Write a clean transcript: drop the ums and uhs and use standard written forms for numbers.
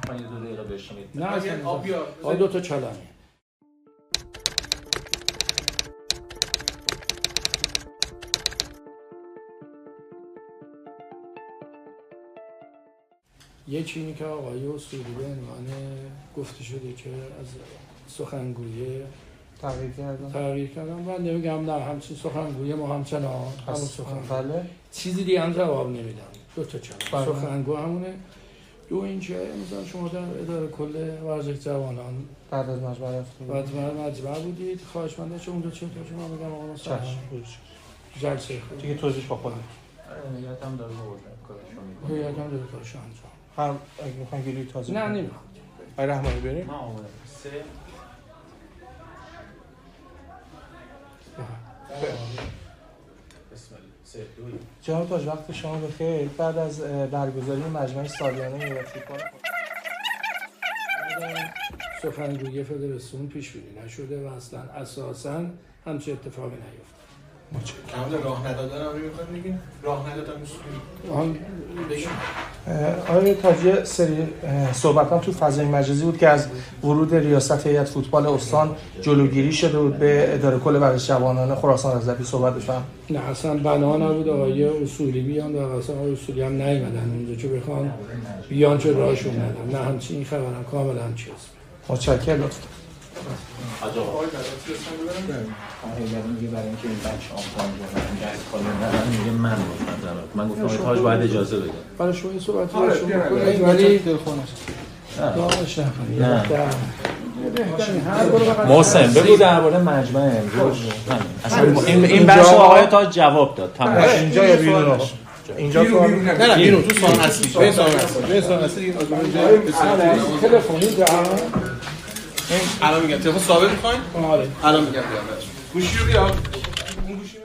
می‌خواید دو دقیقه بشینید. نه اصلا دو تا کلمه. یه چینی که آقای اصولی به عنوان گفته شده که از سخنگوی تغییر کردم. من نمیگم نه همچین سخنگوی ما همچنان همون سخنگوی بله. چیزی دیگه هم جواب نمیدم. دو تا کلمه سخنگو همونه. دو اینکه مثلا شما در اداره کل ورزش جوانان بعد از مجمع بودید. خواهش مندم چون دو چطور شما بگم آقا مثلا جلسه خود دیگه توضیح با خودت. هیئتم داره کارشو می‌کنه. هیئتم داره کارشو انجام. هم اگه می‌خواید گلوی تازه. نه نمی‌خوام. آقای رحمانی بریم. ما آماده. 3 بسم الله. 3 2 جناب تاج وقت شما بخیر. بعد از برگزاری مجمع سالیانه ایران فوتبال سخنگوی فدراسیون پیش بینی نشده و اصلا اساساً همچین اتفاقی نیفتاد. کامل راه ندادن رو می‌خواید بگین؟ راه ندادن آقای تاجی سری صحبتام تو فضای مجازی بود که از ورود ریاست هیئت فوتبال استان جلوگیری شده بود به اداره کل ورزش جوانان خراسان رضوی صحبت بفهم. نه اصلا بنا نبود آقای اصولی بیان و اصلا آقای اصولی هم نیومدن اونجا که بخوان بیان چه راهشون ندن. نه همچین این خبرم کاملا چیز. متشکرم لطفا. آقا میگه برای اینکه این بچه آمپان جوانان دست کاری ندارن میگه من گفتم من گفتم تاج باید اجازه بده. برای شما این صحبت رو بکنید ولی تلفنش داغش نکنید. محسن بگو درباره مجمع امروز. اصلا این بحث آقای تاج جواب داد. تمام. اینجا یا بیرونش؟ اینجا نه بیرون تو سال اصلی. به سال اصلی تلفنی دارم. الان میگم تلفن ثابت می‌خواید؟ آره. الان میگم بیام. گوشی رو بیار. اون گوشی